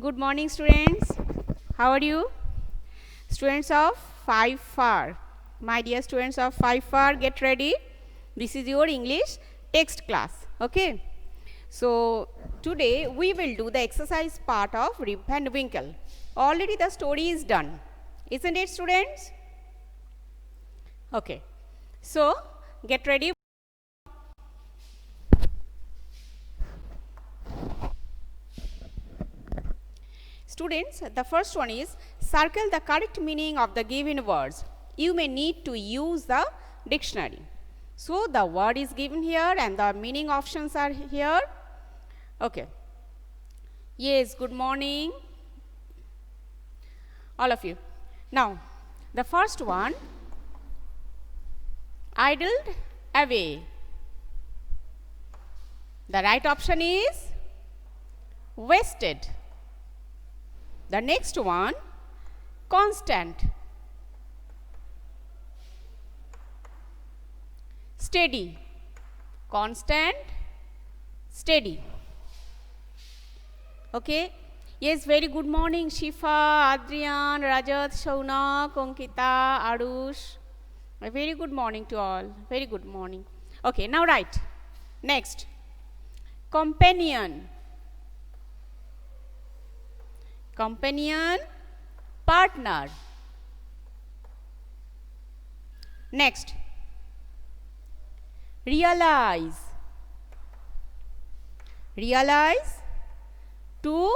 Good morning, students. How are you? Students of 5 FAR. My dear students of 5 FAR, get ready. This is your English text class. Okay. So, today we will do the exercise part of Rip and Winkle. Already the story is done. Isn't it, students? Okay. So, get ready. Students, the first one is circle the correct meaning of the given words. You may need to use the dictionary. So, the word is given here and the meaning options are here. Okay. Yes, good morning, all of you. Now, the first one, idled away. The right option is wasted. The next one, constant, steady, constant, steady. Okay. Yes, very good morning, Shifa, Adrian, Rajat, Shaunak, Ankita, Arush. A very good morning to all. Very good morning. Okay, now write. Next, companion, companion, partner. Next, realize, realize, to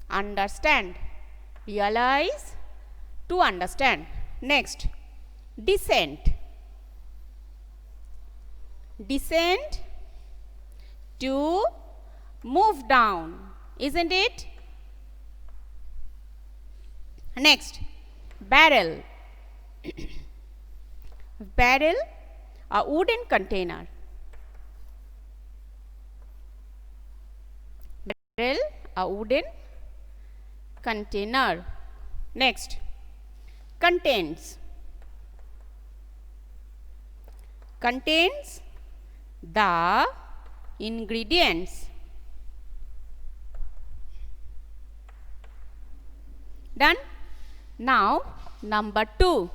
understand, realize, to understand. Next, descent, descent, to move down, isn't it? Next, barrel, barrel, a wooden container, barrel, a wooden container. Next, contains, contains the ingredients. Done? Now, number 2.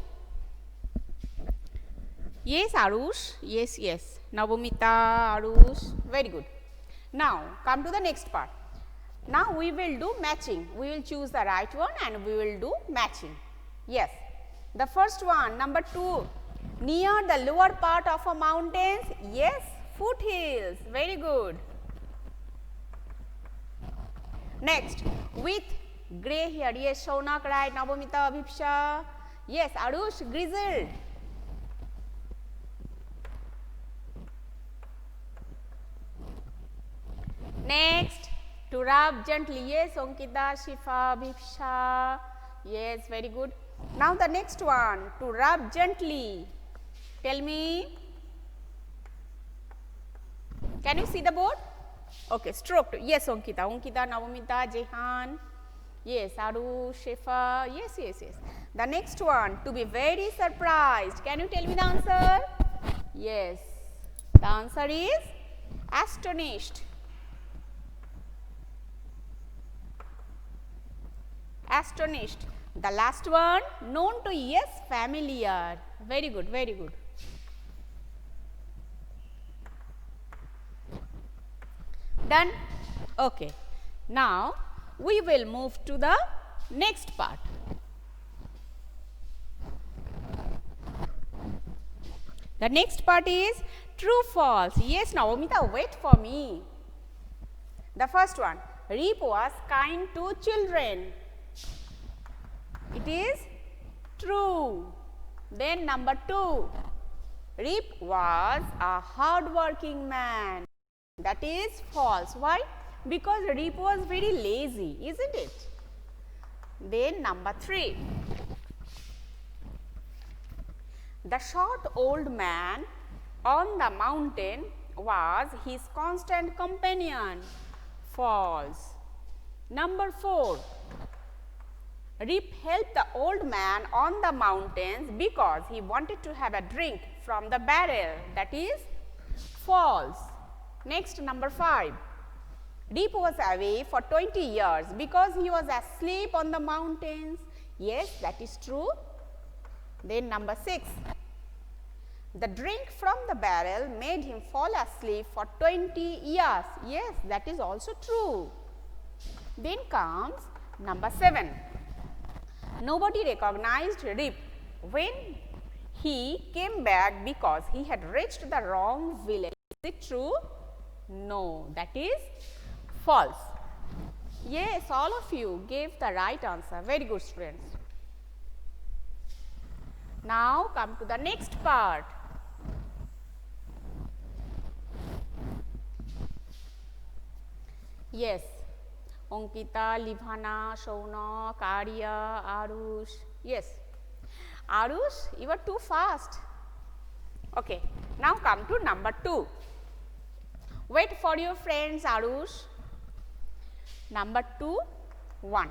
Yes, Arush. Yes, yes. Navamita, Arush. Very good. Now, come to the next part. Now, we will do matching. We will choose the right one and we will do matching. Yes. The first one, number 2. Near the lower part of a mountain. Yes, foothills. Very good. Next, with grey hair. Yes, Shaunak, right. Navamita, Abhipsha. Yes, Arush, grizzled. Next, to rub gently. Yes, Ankita, Shifa, Abhipsha. Yes, very good. Now the next one, to rub gently. Tell me. Can you see the board? Okay, stroked. Yes, Ankita. Ankita, Navamita, Jehan. Yes, Aru, Shifa. Yes, yes, yes. The next one, to be very surprised. Can you tell me the answer? Yes. The answer is astonished. Astonished. The last one, known to, yes, familiar. Very good, very good. Done? Okay. Now, we will move to the next part. The next part is true false. Yes, Navamita, wait for me. The first one, Rip was kind to children. It is true. Then number 2, Rip was a hard-working man. That is false. Why? Because Rip was very lazy, isn't it? Then number 3, the short old man on the mountain was his constant companion. False. Number 4, Rip helped the old man on the mountains because he wanted to have a drink from the barrel. That is false. Next, number 5. Rip was away for 20 years because he was asleep on the mountains. Yes, that is true. Then number 6. The drink from the barrel made him fall asleep for 20 years. Yes, that is also true. Then comes number 7. Nobody recognized Rip when he came back because he had reached the wrong village. Is it true? No, that is false. Yes, all of you gave the right answer. Very good, students. Now come to the next part. Yes, Ankita, Livana, Shaunak, Arya, Arush. Yes, Arush, you are too fast. Okay, now come to number 2. Wait for your friends, Arush. Number 2, 1.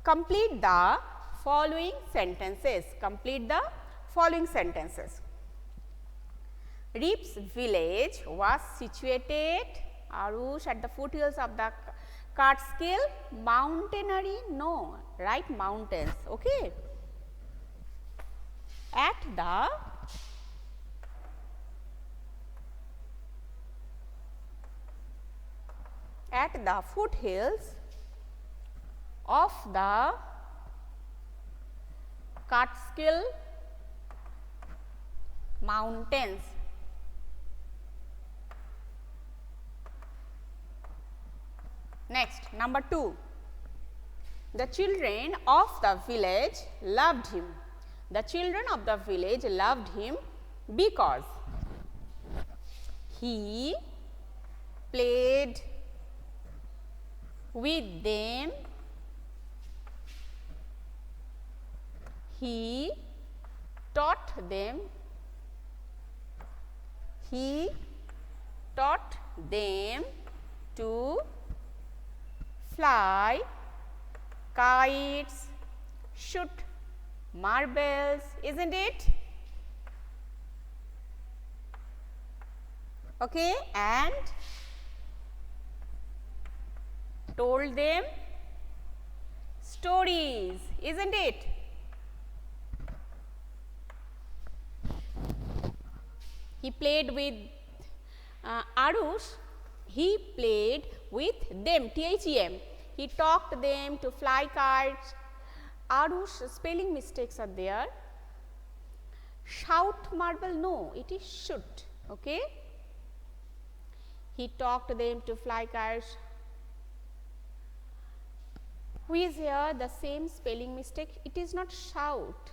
Complete the following sentences. Complete the following sentences. Rip's village was situated, Arush, at the foothills of the Catskill Mountaineering. No, right, mountains. Okay. At the foothills of the Catskill Mountains. Next, number 2. The children of the village loved him. The children of the village loved him because he played with them, he taught them to fly kites, shoot marbles, isn't it? Okay, and told them stories, isn't it? He played with Arush, he played with them, THEM. He taught them to fly kites. Arush, spelling mistakes are there. Shout marble, no, it is shoot. Okay. He taught them to fly kites. Who is here? The same spelling mistake. It is not shout.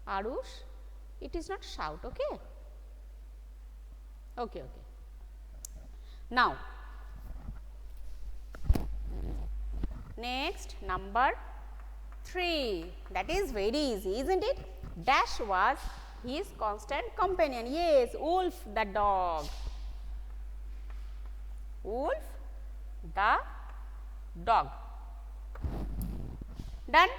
Arush, it is not shout. Okay. Okay. Now, next number 3. That is very easy, isn't it? Dash was his constant companion. Yes, Wolf the dog. Wolf the dog. Done?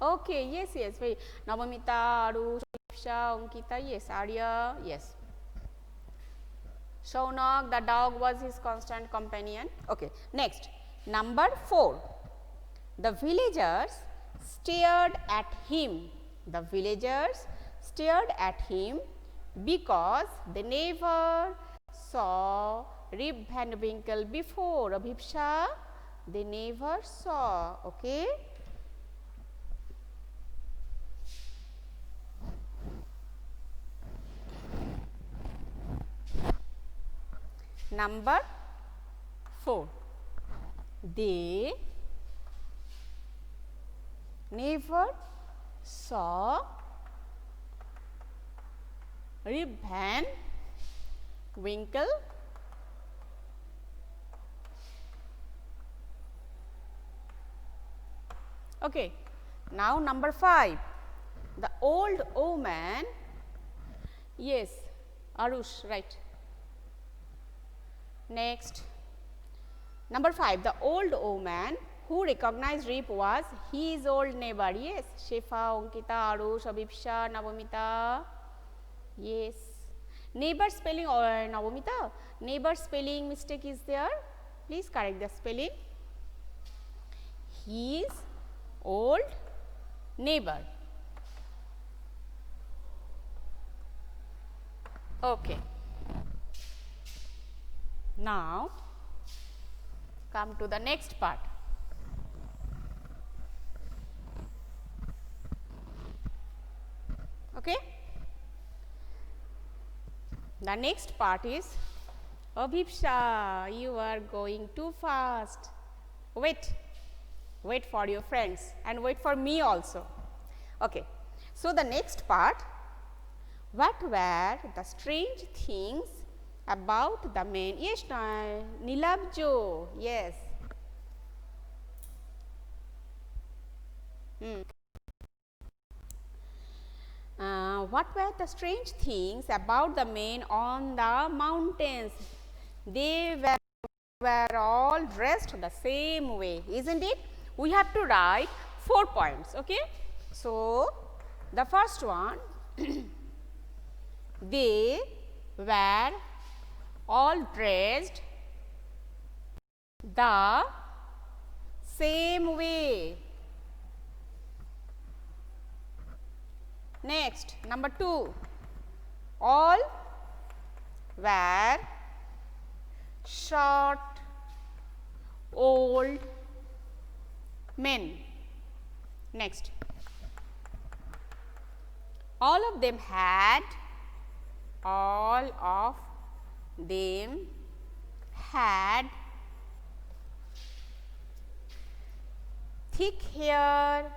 Okay, yes. Very. Navamita, Arush, Ankita, yes. Arya, yes. Shaunak, the dog was his constant companion. Okay, next, number 4. The villagers stared at him. The villagers stared at him because they never saw Rip Van Winkle before. Abhipsha, they never saw. Okay. Number 4. They never saw Rip Van Winkle Okay. Now number 5, the old woman. Yes, Arush, right. Next, number 5, the old woman who recognized Rip was his old neighbor. Yes, Shefa, Ankita, Arush, Abhipsha, Navamita. Yes. Neighbor spelling or Navamita, neighbor spelling mistake is there. Please correct the spelling. His old neighbor. Okay. Now come to the next part. Okay. The next part is Abhipsha, you are going too fast. Wait for your friends and wait for me also. Okay. So, the next part, what were the strange things about the man? Yes, Nilabjo, yes. What were the strange things about the men on the mountains? They were all dressed the same way, isn't it? We have to write 4 points, okay? So, the first one, they were all dressed the same way. Next, number 2, all were short, old men. Next, all of them had thick hair,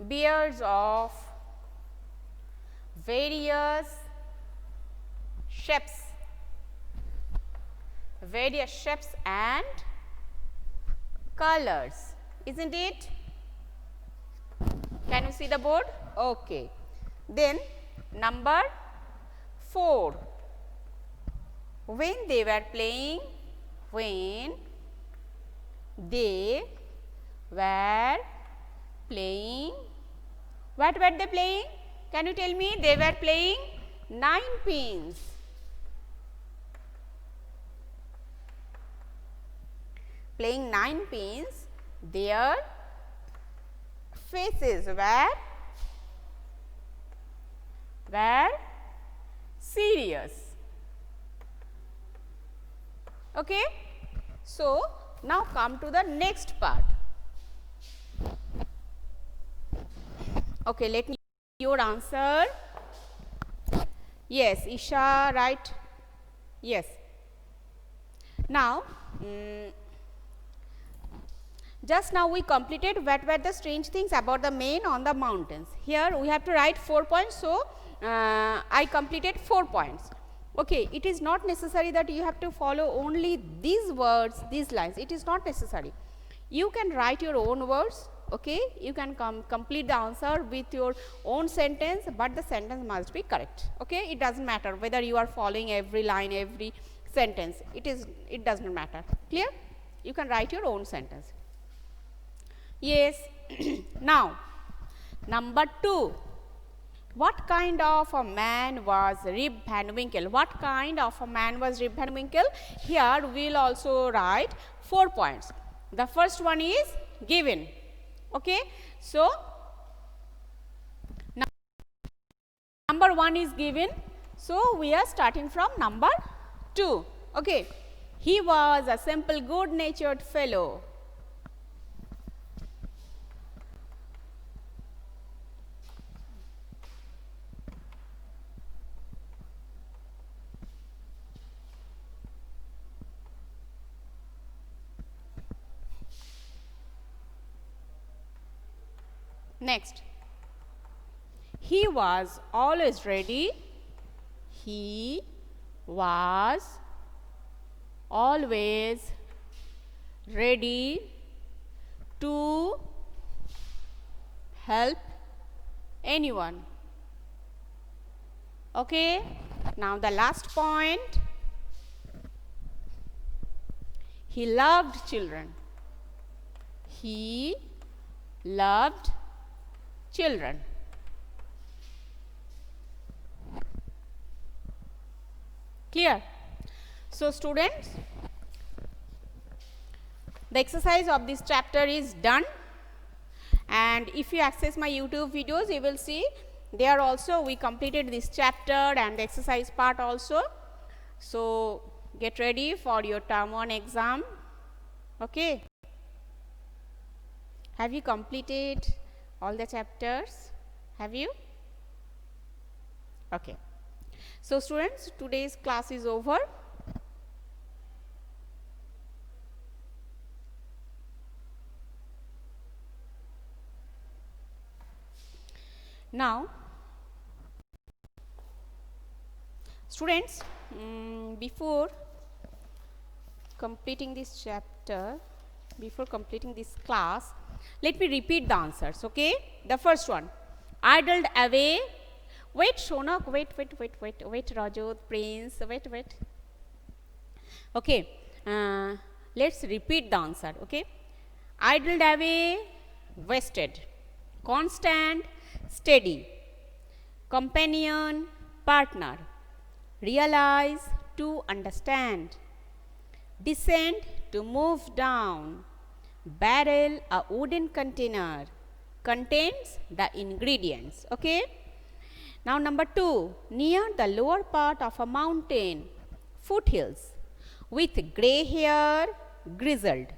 beards of various shapes and colors, isn't it? Can you see the board? Okay. Then number 4, when they were playing, what were they playing? Can you tell me? They were playing 9 pins. Playing 9 pins, their faces were serious. Okay. So, now come to the next part. Okay, let me your answer. Yes, Isha, right? Yes. Now, just now we completed what were the strange things about the men on the mountains. Here we have to write 4 points. So, I completed 4 points. Okay, it is not necessary that you have to follow only these words, these lines. It is not necessary. You can write your own words. Okay, you can complete the answer with your own sentence, but the sentence must be correct. Okay, it doesn't matter whether you are following every line, every sentence. It does not matter. Clear? You can write your own sentence. Yes. Now, number 2. What kind of a man was Rip Van Winkle? What kind of a man was Rip Van Winkle? Here we will also write 4 points. The first one is given. Okay. So, number 1 is given. So, we are starting from number 2. Okay. He was a simple, good-natured fellow. Next, he was always ready. He was always ready to help anyone. Okay. Now, the last point, he loved children. He loved children. Clear? So, students, the exercise of this chapter is done, and if you access my YouTube videos, you will see there also we completed this chapter and the exercise part also. So, get ready for your term 1 exam. Okay. Have you completed all the chapters? Have you? Okay. So, students, today's class is over. Now, students, before completing this chapter, before completing this class, let me repeat the answers, okay? The first one, idled away. Wait, Shonak, wait, Rajot, Prince, wait. Okay, let's repeat the answer, okay? Idled away, wasted. Constant, steady. Companion, partner. Realize, to understand. Descend, to move down. Barrel, a wooden container, contains the ingredients, okay? Now, number 2, near the lower part of a mountain, foothills, with grey hair, grizzled,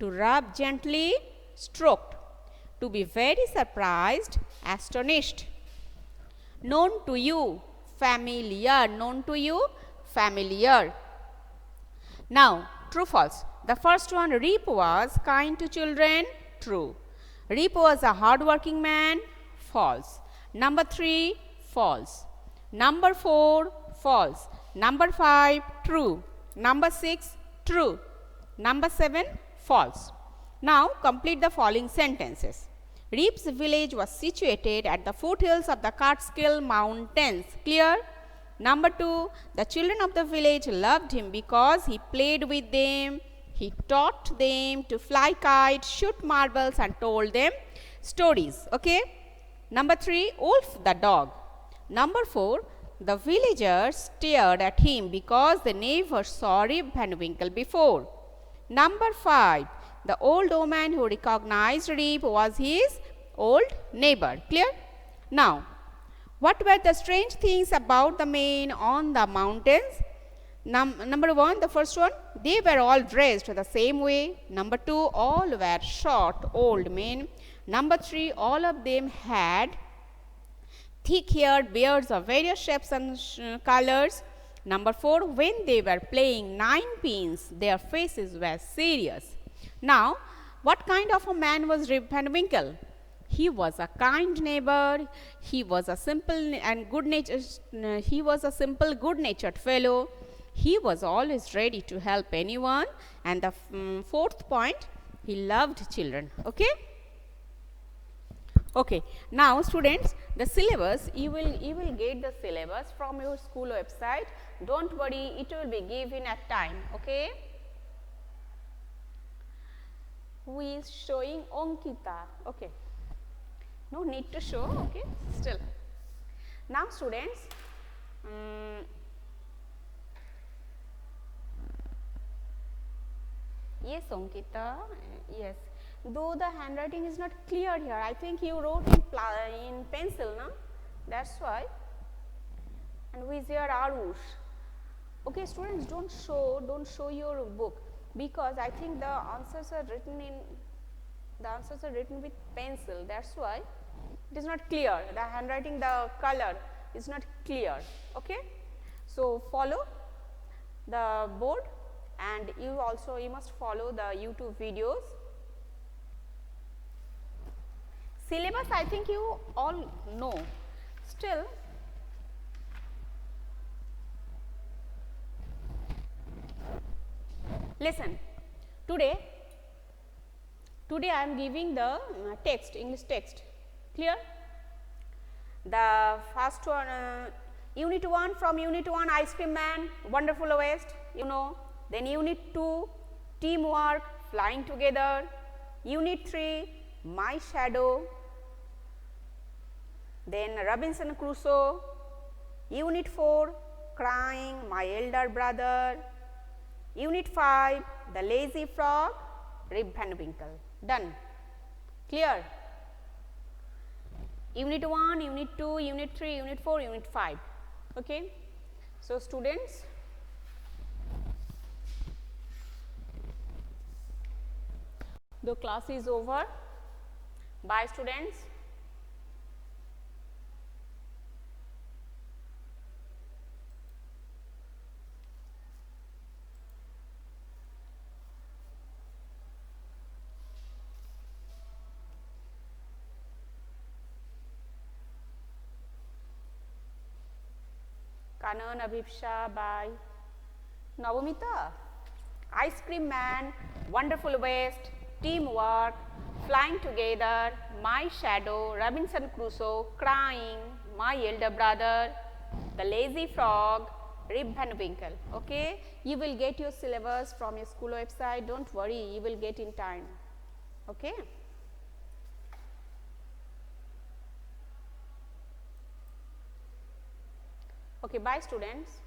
to rub gently, stroked, to be very surprised, astonished. Known to you, familiar, known to you, familiar. Now, true, false. The first one, Reep was kind to children, true. Reep was a hard-working man, false. Number 3, false. Number 4, false. Number 5, true. Number 6, true. Number 7, false. Now, complete the following sentences. Reep's village was situated at the foothills of the Catskill Mountains. Clear? Number 2, the children of the village loved him because he played with them. He taught them to fly kites, shoot marbles, and told them stories. Okay? Number 3, Wolf the dog. Number 4, the villagers stared at him because they never saw Rip Van Winkle before. Number 5, the old woman who recognized Rip was his old neighbor. Clear? Now, what were the strange things about the men on the mountains? Number 1, the first one, they were all dressed the same way. Number 2, all were short old men. Number 3, all of them had thick-haired beards of various shapes and colors. Number 4, when they were playing ninepins, their faces were serious. Now, what kind of a man was Rip Van Winkle? He was a kind neighbor. He was a simple and good-natured. Good-natured fellow. He was always ready to help anyone. And the fourth point, he loved children. Okay. Okay. Now, students, the syllabus you will get the syllabus from your school website. Don't worry, it will be given at time. Okay. Who is showing? Ankita. Okay. No need to show. Okay. Still. Now, students. Yes, Ankita. Yes. Though the handwriting is not clear here, I think you wrote in pencil, no? That's why. And who is here? Arush. Okay, students, don't show your book, because I think the answers are written with pencil. That's why it is not clear. The handwriting, the color is not clear. Okay. So follow the board. And you must follow the YouTube videos. Syllabus, I think you all know. Still, listen. Today I am giving the text, English text. Clear? The first one, Unit 1, from Unit 1, Ice Cream Man, Wonderful West, you know. Then Unit 2, Teamwork, Flying Together. Unit 3, My Shadow. Then Robinson Crusoe. Unit 4, Crying, My Elder Brother. Unit 5, The Lazy Frog, Rip Van Winkle. Done. Clear? Unit 1, Unit 2, Unit 3, Unit 4, Unit 5. Okay. So, students, the class is over. Bye, students. Kanan, Abhipsha, bye. Navamita, Ice Cream Man, Wonderful West, Teamwork, Flying Together, My Shadow, Robinson Crusoe, Crying, My Elder Brother, The Lazy Frog, Rip Van Winkle. Okay, you will get your syllabus from your school website. Don't worry, you will get in time. Okay. Okay, bye, students.